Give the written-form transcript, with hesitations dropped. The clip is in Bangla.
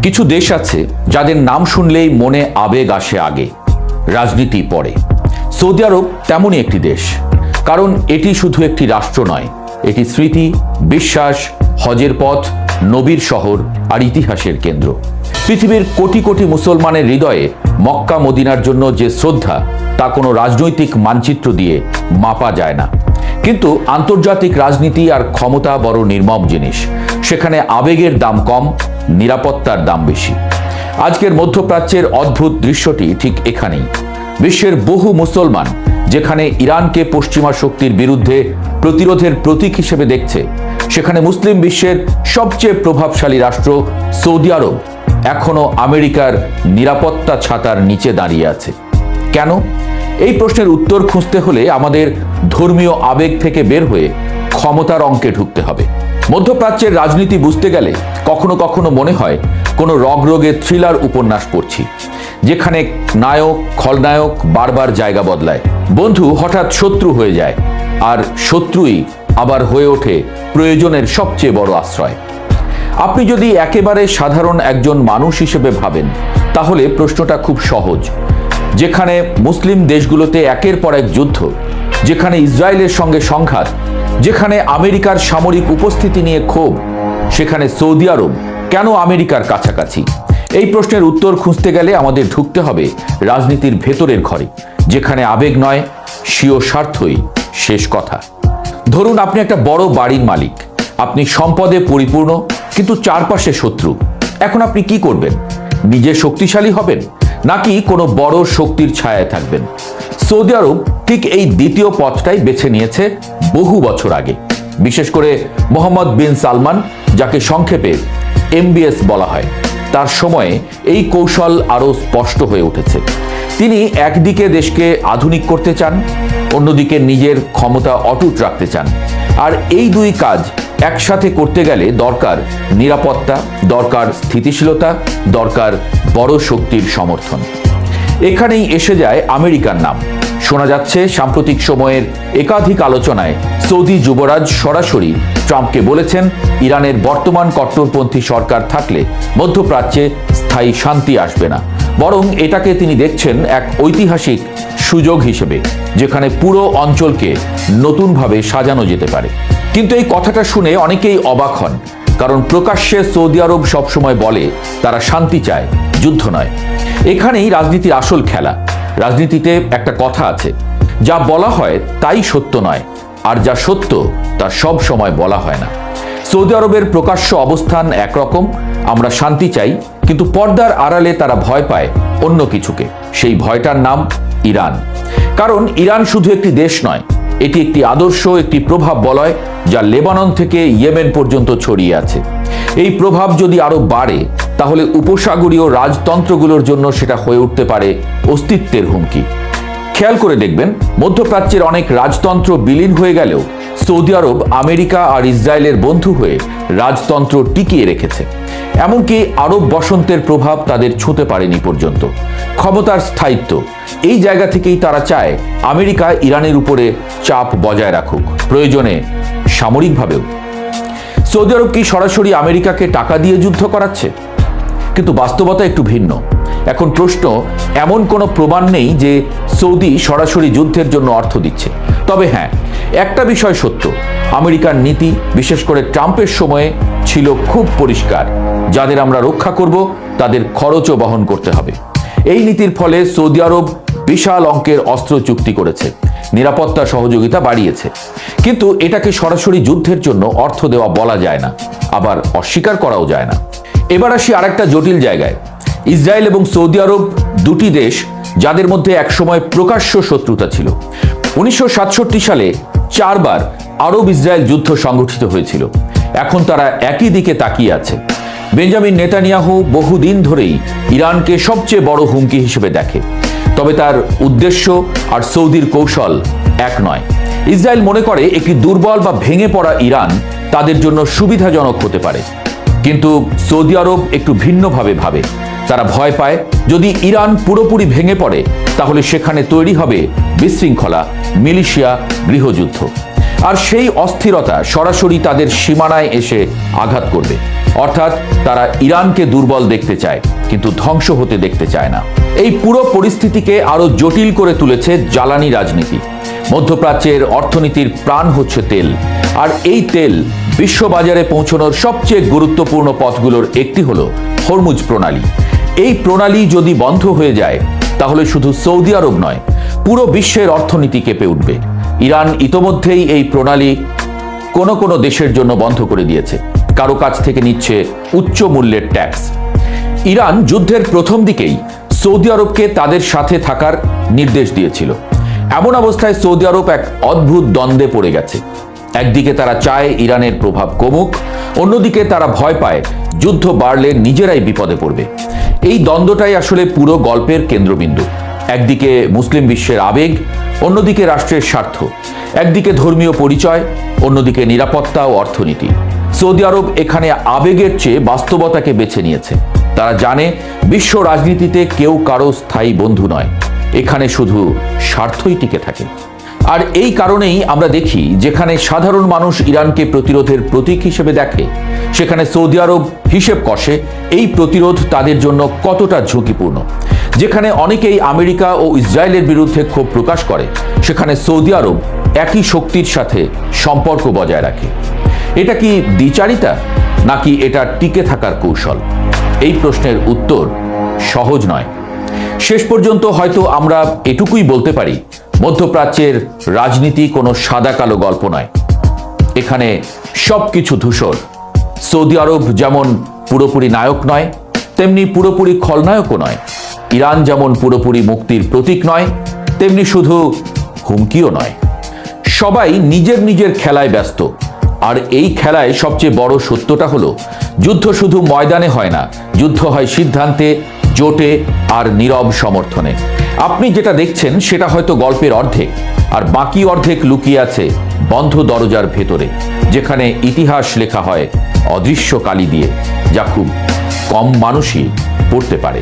কিছু দেশ আছে যাদের নাম শুনলেই মনে আবেগ আসে আগে, রাজনীতি পরে। সৌদি আরব তেমনই একটি দেশ, কারণ এটি শুধু একটি রাষ্ট্র নয়, এটি স্মৃতি, বিশ্বাস, হজের পথ, নবীর শহর আর ইতিহাসের কেন্দ্র। পৃথিবীর কোটি কোটি মুসলমানের হৃদয়ে মক্কা মদিনার জন্য যে শ্রদ্ধা, তা কোনো রাজনৈতিক মানচিত্র দিয়ে মাপা যায় না। কিন্তু আন্তর্জাতিক রাজনীতি আর ক্ষমতা বড় নির্মম জিনিস। সেখানে আবেগের দাম কম, নিরাপত্তার দাম বেশি। আজকের মধ্যপ্রাচ্যের অদ্ভুত দৃশ্যটি ঠিক এখানেই। বিশ্বের বহু মুসলমান যেখানে ইরানকে পশ্চিমা শক্তির বিরুদ্ধে প্রতিরোধের প্রতীক হিসেবে দেখছে, সেখানে মুসলিম বিশ্বের সবচেয়ে প্রভাবশালী রাষ্ট্র সৌদি আরব এখনো আমেরিকার নিরাপত্তা ছাতার নিচে দাঁড়িয়ে আছে। কেন? এই প্রশ্নের উত্তর খুঁজতে হলে আমাদের ধর্মীয় আবেগ থেকে বের হয়ে ক্ষমতার অঙ্কে ঢুকতে হবে। মধ্যপ্রাচ্যের রাজনীতি বুঝতে গেলে কখনো কখনো মনে হয় কোনো রগরগে থ্রিলার উপন্যাস পড়ছি, যেখানে নায়ক খলনায়ক বারবার জায়গা বদলায়, বন্ধু হঠাৎ শত্রু হয়ে যায়, আর শত্রুই আবার হয়ে ওঠে প্রয়োজনের সবচেয়ে বড় আশ্রয়। আপনি যদি একেবারে সাধারণ একজন মানুষ হিসেবে ভাবেন, তাহলে প্রশ্নটা খুব সহজ। যেখানে মুসলিম দেশগুলোতে একের পর এক যুদ্ধ, যেখানে ইসরায়েলের সঙ্গে সংঘাত, যেখানে আমেরিকার সামরিক উপস্থিতি নিয়ে ক্ষোভ, সেখানে সৌদি আরব কেন আমেরিকার কাছাকাছি? এই প্রশ্নের উত্তর খুঁজতে গেলে আমাদের ঢুকতে হবে রাজনীতির ভেতরের ঘরে, যেখানে আবেগ নয়, স্বীয় স্বার্থই শেষ কথা। ধরুন আপনি একটা বড় বাড়ির মালিক, আপনি সম্পদে পরিপূর্ণ, কিন্তু চারপাশে শত্রু। এখন আপনি কি করবেন? নিজে শক্তিশালী হবেন, নাকি কোনো বড় শক্তির ছায়ায় থাকবেন? সৌদি আরব ঠিক এই দ্বিতীয় পথটাই বেছে নিয়েছে বহু বছর আগে। বিশেষ করে মোহাম্মদ বিন সালমান, যাকে সংক্ষেপে MBS বলা হয়, তার সময়ে এই কৌশল আরও স্পষ্ট হয়ে উঠেছে। তিনি একদিকে দেশকে আধুনিক করতে চান, অন্যদিকে নিজের ক্ষমতা অটুট রাখতে চান। আর এই দুই কাজ একসাথে করতে গেলে দরকার নিরাপত্তা, দরকার স্থিতিশীলতা, দরকার বড় শক্তির সমর্থন। এখানেই এসে যায় আমেরিকার নাম। শোনা যাচ্ছে সাম্প্রতিক সময়ের একাধিক আলোচনায় সৌদি যুবরাজ সরাসরি ট্রাম্পকে বলেছেন, ইরানের বর্তমান কট্টরপন্থী সরকার থাকলে মধ্যপ্রাচ্যে স্থায়ী শান্তি আসবে না, বরং এটাকে তিনি দেখছেন এক ঐতিহাসিক সুযোগ হিসেবে, যেখানে পুরো অঞ্চলকে নতুনভাবে সাজানো যেতে পারে। কিন্তু এই কথাটা শুনে অনেকেই অবাক হন, কারণ প্রকাশ্যে সৌদি আরব সবসময় বলে তারা শান্তি চায়, যুদ্ধ নয়। এখানেই রাজনীতির আসল খেলা। রাজনীতিতে একটা কথা আছে, যা বলা হয় তাই সত্য নয়, আর যা সত্য তা সব সময় বলা হয় না। সৌদি আরবের প্রকাশ্য অবস্থান একরকম, আমরা শান্তি চাই, কিন্তু পর্দার আড়ালে তারা ভয় পায় অন্য কিছুকে। সেই ভয়টার নাম ইরান। কারণ ইরান শুধু একটি দেশ নয়, এটি একটি আদর্শ, একটি প্রভাব বলয়, যা লেবানন থেকে ইয়েমেন পর্যন্ত ছড়িয়ে আছে। এই প্রভাব যদি আরো বাড়ে, তাহলে উপসাগরীয় রাজতন্ত্রগুলোর জন্য সেটা হয়ে উঠতে পারে অস্তিত্বের হুমকি। খেয়াল করে দেখবেন, মধ্যপ্রাচ্যের অনেক রাজতন্ত্র বিলীন হয়ে গেলেও সৌদি আরব আমেরিকা আর ইসরায়েলের বন্ধু হয়ে রাজতন্ত্র টিকিয়ে রেখেছে। এমনকি আরব বসন্তের প্রভাব তাদের ছুঁতে পারেনি পর্যন্ত। ক্ষমতার স্থায়িত্ব, এই জায়গা থেকেই তারা চায় আমেরিকা ইরানের উপরে চাপ বজায় রাখুক, প্রয়োজনে সামরিকভাবেও। সৌদি আরব কি সরাসরি আমেরিকাকে টাকা দিয়ে যুদ্ধ করাচ্ছে? কিন্তু বাস্তবতা একটু ভিন্ন। এখন প্রশ্ন, এমন কোনো প্রমাণ নেই যে সৌদি সরাসরি যুদ্ধের জন্য অর্থ দিচ্ছে। তবে হ্যাঁ, একটা বিষয় সত্য, আমেরিকার নীতি, বিশেষ করে ট্রাম্পের সময়ে, ছিল খুব পরিষ্কার। যাদের আমরা রক্ষা করব, তাদের খরচও বহন করতে হবে। এই নীতির ফলে সৌদি আরব বিশাল অঙ্কের অস্ত্র চুক্তি করেছে, নিরাপত্তা সহযোগিতা বাড়িয়েছে। কিন্তু এটাকে সরাসরি যুদ্ধের জন্য অর্থ দেওয়া বলা যায় না, আবার অস্বীকার করাও যায় না। এবার আসি আরেকটা জটিল জায়গায়। ইসরায়েল এবং সৌদি আরব দুটি দেশ যাদের মধ্যে একসময় প্রকাশ্য শত্রুতা ছিল। 1967 সালে 4 বার আরব ইসরায়েল যুদ্ধ সংগঠিত হয়েছিল। এখন তারা একই দিকে তাকিয়ে আছে। বেঞ্জামিন নেতানিয়াহু বহুদিন ধরেই ইরানকে সবচেয়ে বড় হুমকি হিসেবে দেখে। তবে তার উদ্দেশ্য আর সৌদির কৌশল এক নয়। ইসরায়েল মনে করে একটি দুর্বল বা ভেঙে পড়া ইরান তাদের জন্য সুবিধাজনক হতে পারে, কিন্তু সৌদি আরব একটু ভিন্নভাবে ভাবে। তারা ভয় পায় যদি ইরান পুরোপুরি ভেঙে পড়ে, তাহলে সেখানে তৈরি হবে বিশৃঙ্খলা, মিলিশিয়া, গৃহযুদ্ধ। আর সেই অস্থিরতা সরাসরি তাদের সীমানায় এসে আঘাত করবে। অর্থাৎ তারা ইরানকে দুর্বল দেখতে চায়, কিন্তু ধ্বংস হতে দেখতে চায় না। এই পুরো পরিস্থিতিকে আরো জটিল করে তুলেছে জ্বালানি রাজনীতি। মধ্যপ্রাচ্যের অর্থনীতির প্রাণ হচ্ছে তেল, আর এই তেল বিশ্ববাজারে পৌঁছানোর সবচেয়ে গুরুত্বপূর্ণ পথগুলোর একটি হলো হরমুজ প্রণালী। এই প্রণালী যদি বন্ধ হয়ে যায় তাহলে শুধু সৌদি আরব নয়, পুরো বিশ্বের অর্থনীতি কেঁপে উঠবে। ইরান ইতোমধ্যেই এই প্রণালী কোনো কোনো দেশের জন্য বন্ধ করে দিয়েছে, কারো কাছ থেকে নিচ্ছে উচ্চ মূল্যের ট্যাক্স। ইরান যুদ্ধের প্রথম দিকেই সৌদি আরবকে তাদের সাথে থাকার নির্দেশ দিয়েছিল। এমন অবস্থায় সৌদি আরব এক অদ্ভুত দ্বন্দ্বে পড়ে গেছে। একদিকে তারা চায় ইরানের প্রভাব কমুক, অন্যদিকে তারা ভয় পায় যুদ্ধ বাড়লে নিজেরাই বিপদে পড়বে। এই দ্বন্দ্বটাই আসলে পুরো গল্পের কেন্দ্রবিন্দু। একদিকে মুসলিম বিশ্বের আবেগ, অন্যদিকে রাষ্ট্রের স্বার্থ। একদিকে ধর্মীয় পরিচয়, অন্যদিকে নিরাপত্তা ও অর্থনীতি। সৌদি আরব এখানে আবেগের চেয়ে বাস্তবতাকে বেছে নিয়েছে। তারা জানে বিশ্ব রাজনীতিতে কেউ কারো স্থায়ী বন্ধু নয়, এখানে শুধু স্বার্থই টিকে থাকে। আর এই কারণেই আমরা দেখি যেখানে সাধারণ মানুষ ইরানকে প্রতিরোধের প্রতীক হিসেবে দেখে, সেখানে সৌদি আরব হিসেব কষে এই প্রতিরোধ তাদের জন্য কতটা ঝুঁকিপূর্ণ। যেখানে অনেকেই আমেরিকা ও ইসরায়েলের বিরুদ্ধে ক্ষোভ প্রকাশ করে, সেখানে সৌদি আরব একই শক্তির সাথে সম্পর্ক বজায় রাখে। এটা কি দ্বিচারিতা, নাকি এটা টিকে থাকার কৌশল? এই প্রশ্নের উত্তর সহজ নয়। শেষ পর্যন্ত হয়তো আমরা এটুকুই বলতে পারি, মধ্যপ্রাচ্যের রাজনীতি কোনো সাদা কালো গল্প নয়, এখানে সবকিছু ধূসর। সৌদি আরব যেমন পুরোপুরি নায়ক নয়, তেমনি পুরোপুরি খলনায়কও নয়। ইরান যেমন পুরোপুরি মুক্তির প্রতীক নয়, তেমনি শুধু হুমকিও নয়। সবাই নিজের নিজের খেলায় ব্যস্ত। আর এই খেলায় সবচেয়ে বড় সত্যটা হলো, যুদ্ধ শুধু ময়দানে হয় না, যুদ্ধ হয় সিদ্ধান্তে, জোটে আর নীরব সমর্থনে। আপনি যেটা দেখছেন সেটা হয়তো গল্পের অর্ধেক, আর বাকি অর্ধেক লুকিয়ে আছে বন্ধ দরজার ভেতরে, যেখানে ইতিহাস লেখা হয় অদৃশ্য কালি দিয়ে, যা খুব কম মানুষই পড়তে পারে।